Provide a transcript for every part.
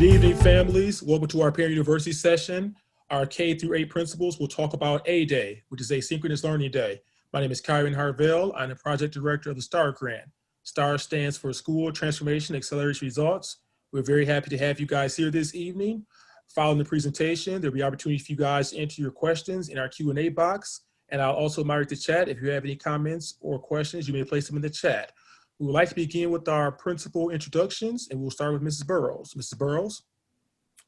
evening, families. Welcome to our Parent University session. Our K through 8 principals will talk about A-Day, which is Asynchronous Learning Day. My name is Kyron Harvell. I'm the project director of the STAR grant. STAR stands for School Transformation Accelerates Results. We're very happy to have you guys here this evening. Following the presentation, there'll be opportunity for you guys to enter your questions in our Q&A box. And I'll also moderate the chat. If you have any comments or questions, you may place them in the chat. We would like to begin with our principal introductions, and we'll start with Mrs. Burrows. Mrs. Burrows.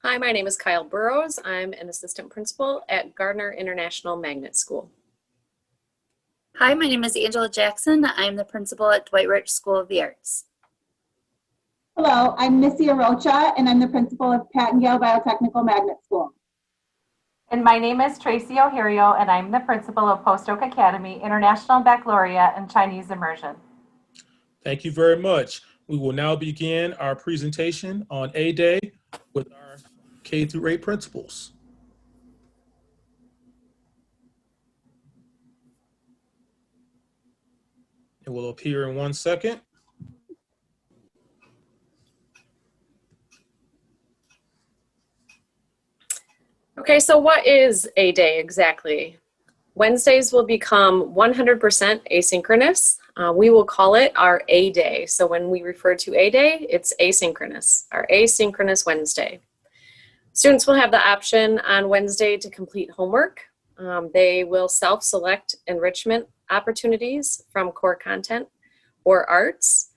Hi, my name is Kyle Burrows. I'm an assistant principal at Gardner International Magnet School. Hi, my name is Angela Jackson. I'm the principal at Dwight Rich School of the Arts. Hello, I'm Missy Arocha, and I'm the principal of Pat & Gale Biotechnical Magnet School. And my name is Tracy O'Hario, and I'm the principal of Post Oak Academy, International Baccalaureate and Chinese Immersion. Thank you very much. We will now begin our presentation on A-Day with our K through 8 principals. It will appear in 1 second. Okay, so what is A-Day exactly? Wednesdays will become 100% asynchronous. We will call it our A-Day. So when we refer to A-Day, it's asynchronous, our asynchronous Wednesday. Students will have the option on Wednesday to complete homework. They will self-select enrichment opportunities from core content or arts.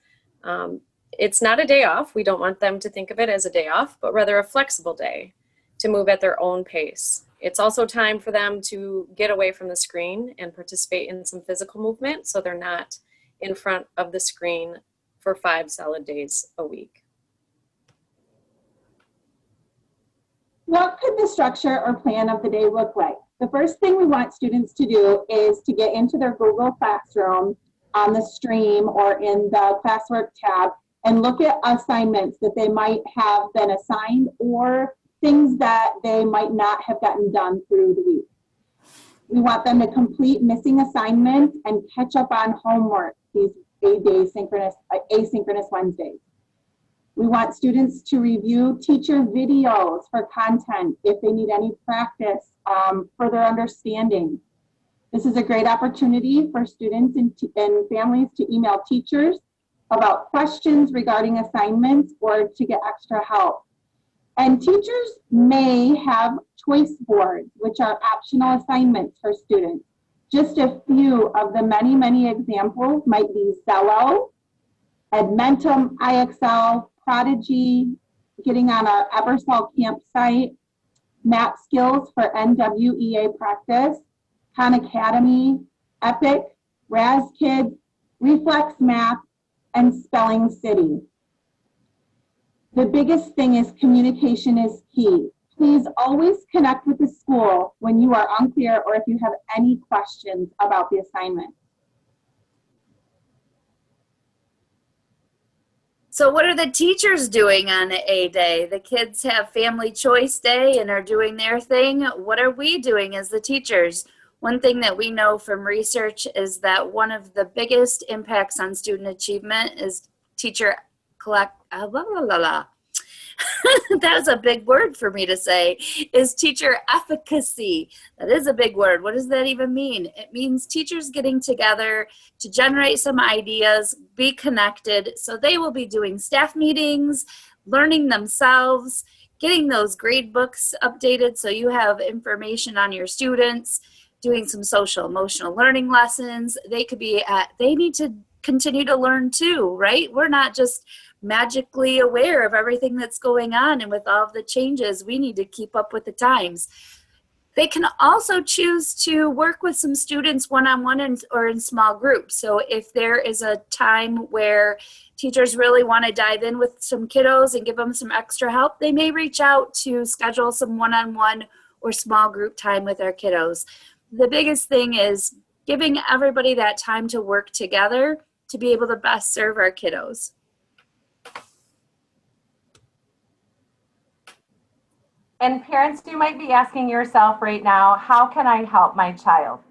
It's not a day off. We don't want them to think of it as a day off, but rather a flexible day to move at their own pace. It's also time for them to get away from the screen and participate in some physical movement so they're not in front of the screen for 5 solid days a week. What could the structure or plan of the day look like? The first thing we want students to do is to get into their Google Classroom on the stream or in the classwork tab and look at assignments that they might have been assigned or things that they might not have gotten done through the week. We want them to complete missing assignments and catch up on homework these A-Day asynchronous Wednesdays. We want students to review teacher videos for content if they need any practice, further understanding. This is a great opportunity for students and families to email teachers about questions regarding assignments or to get extra help. And teachers may have choice boards, which are optional assignments for students. Just a few of the many, many examples might be Zello, Edmentum, IXL, Prodigy, getting on our Ebersol campsite, Map Skills for NWEA practice, Khan Academy, Epic, Raz Kids, Reflex Math, and Spelling City. The biggest thing is communication is key. Please always connect with the school when you are unclear or if you have any questions about the assignment. So what are the teachers doing on A-Day? The kids have Family Choice Day and are doing their thing. What are we doing as the teachers? One thing that we know from research is that one of the biggest impacts on student achievement is teacher that is a big word for me to say, is teacher efficacy. That is a big word. What does that even mean? It means teachers getting together to generate some ideas, be connected. So they will be doing staff meetings, learning themselves, getting those grade books updated so you have information on your students, doing some social emotional learning lessons. They need to continue to learn too, right? We're not just magically aware of everything that's going on, and with all of the changes, we need to keep up with the times. They can also choose to work with some students one-on-one or in small groups. So if there is a time where teachers really want to dive in with some kiddos and give them some extra help, they may reach out to schedule some one-on-one or small group time with our kiddos. The biggest thing is giving everybody that time to work together to be able to best serve our kiddos. And parents, you might be asking yourself right now, how can I help my child?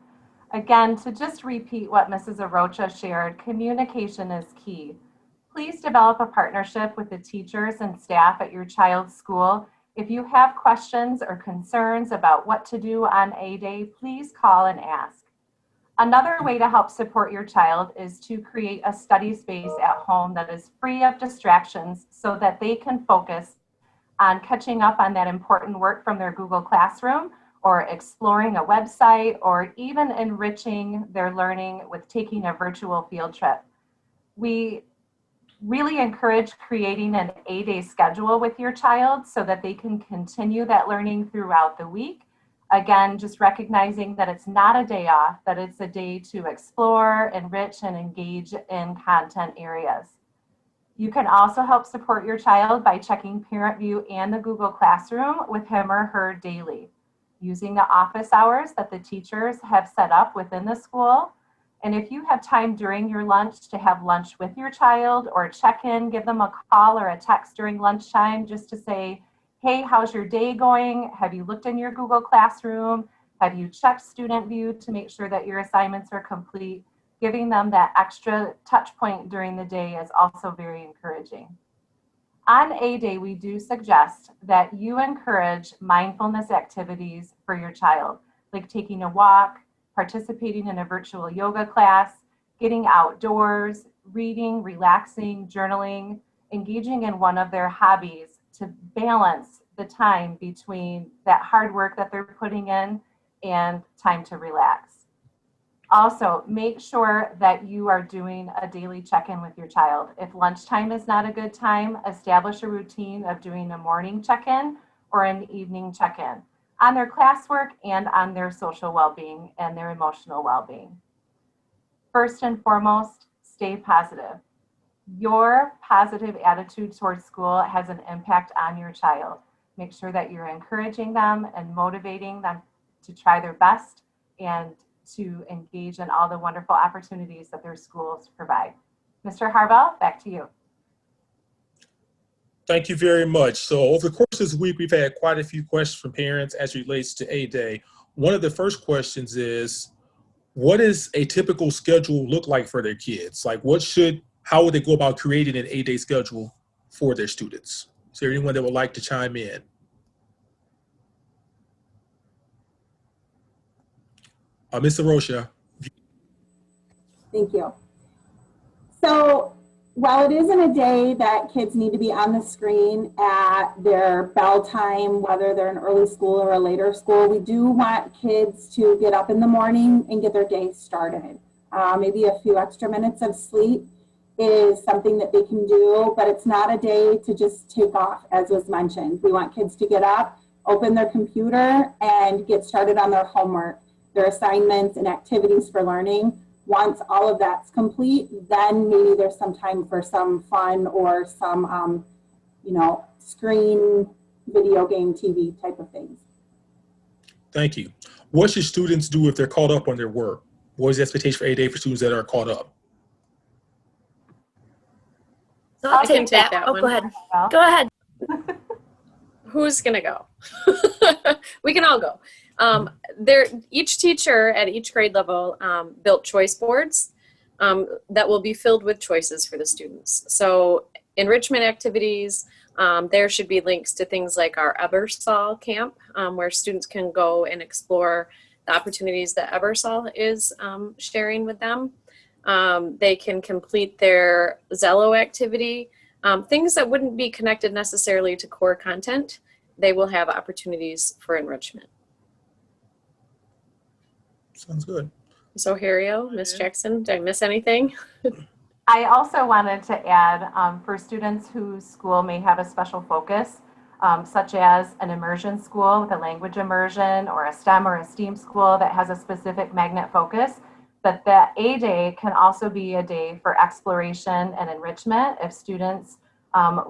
Again, to just repeat what Mrs. Arocha shared, communication is key. Please develop a partnership with the teachers and staff at your child's school. If you have questions or concerns about what to do on A Day, please call and ask. Another way to help support your child is to create a study space at home that is free of distractions so that they can focus on catching up on that important work from their Google Classroom, or exploring a website, or even enriching their learning with taking a virtual field trip. We really encourage creating an A-Day schedule with your child so that they can continue that learning throughout the week. Again, just recognizing that it's not a day off, that it's a day to explore, enrich, and engage in content areas. You can also help support your child by checking Parent View and the Google Classroom with him or her daily, using the office hours that the teachers have set up within the school. And if you have time during your lunch to have lunch with your child or check in, give them a call or a text during lunchtime just to say, hey, how's your day going? Have you looked in your Google Classroom? Have you checked Student View to make sure that your assignments are complete? Giving them that extra touch point during the day is also very encouraging. On A Day, we do suggest that you encourage mindfulness activities for your child, like taking a walk, participating in a virtual yoga class, getting outdoors, reading, relaxing, journaling, engaging in one of their hobbies to balance the time between that hard work that they're putting in and time to relax. Also, make sure that you are doing a daily check-in with your child. If lunchtime is not a good time, establish a routine of doing a morning check-in or an evening check-in on their classwork and on their social well-being and their emotional well-being. First and foremost, stay positive. Your positive attitude towards school has an impact on your child. Make sure that you're encouraging them and motivating them to try their best and to engage in all the wonderful opportunities that their schools provide. Mr. Harvell, back to you. Thank you very much. So over the course of this week, we've had quite a few questions from parents as it relates to A Day. One of the first questions is, what does a typical schedule look like for their kids? Like how would they go about creating an A Day schedule for their students? Is there anyone that would like to chime in? Ms. Rocha. Thank you. So while it isn't a day that kids need to be on the screen at their bell time, whether they're in early school or a later school, we do want kids to get up in the morning and get their day started. Maybe a few extra minutes of sleep is something that they can do, but it's not a day to just take off, as was mentioned. We want kids to get up, open their computer, and get started on their homework, their assignments and activities for learning. Once all of that's complete, then maybe there's some time for some fun or some, screen, video game, TV type of things. Thank you. What should students do if they're caught up on their work? What is the expectation for A Day for students that are caught up? So I can take that one. Go ahead. Go ahead. Who's gonna go? We can all go. Each teacher at each grade level built choice boards that will be filled with choices for the students. So enrichment activities, there should be links to things like our Ebersol camp, where students can go and explore the opportunities that Ebersol is sharing with them. They can complete their Zello activity. Things that wouldn't be connected necessarily to core content, they will have opportunities for enrichment. Sounds good. So Harrio, Ms. Jackson, did I miss anything? I also wanted to add for students whose school may have a special focus, such as an immersion school with a language immersion, or a STEM or a STEAM school that has a specific magnet focus, but that A Day can also be a day for exploration and enrichment if students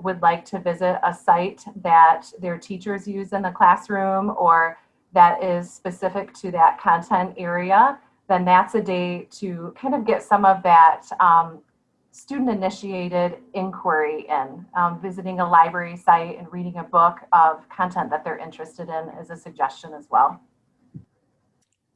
would like to visit a site that their teachers use in the classroom or that is specific to that content area, then that's a day to kind of get some of that student-initiated inquiry in. Visiting a library site and reading a book of content that they're interested in is a suggestion as well.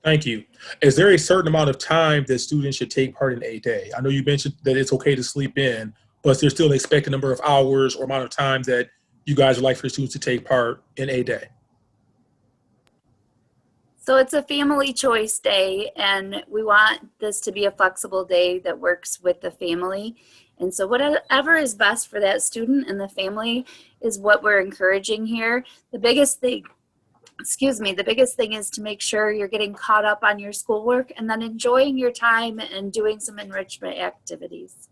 Thank you. Is there a certain amount of time that students should take part in A Day? I know you mentioned that it's okay to sleep in. but there's still an expected number of hours or amount of time that you guys would like for the students to take part in A Day. So it's a family choice day, and we want this to be a flexible day that works with the family. And so whatever is best for that student and the family is what we're encouraging here. The biggest thing is to make sure you're getting caught up on your schoolwork and then enjoying your time and doing some enrichment activities.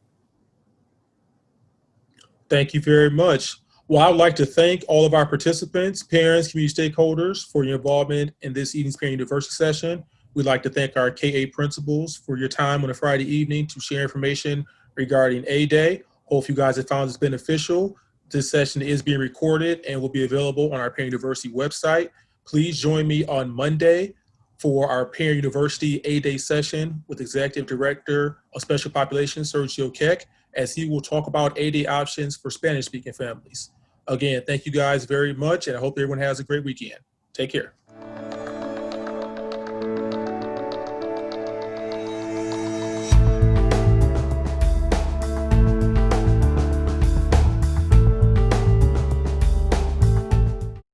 Thank you very much. Well, I'd like to thank all of our participants, parents, community stakeholders for your involvement in this evening's Parent University session. We'd like to thank our K-8 principals for your time on a Friday evening to share information regarding A Day. Hope you guys have found this beneficial. This session is being recorded and will be available on our Parent University website. Please join me on Monday for our Parent University A Day session with Executive Director of Special Populations, Sergio Keck, as he will talk about A Day options for Spanish-speaking families. Again, thank you guys very much, and I hope everyone has a great weekend. Take care.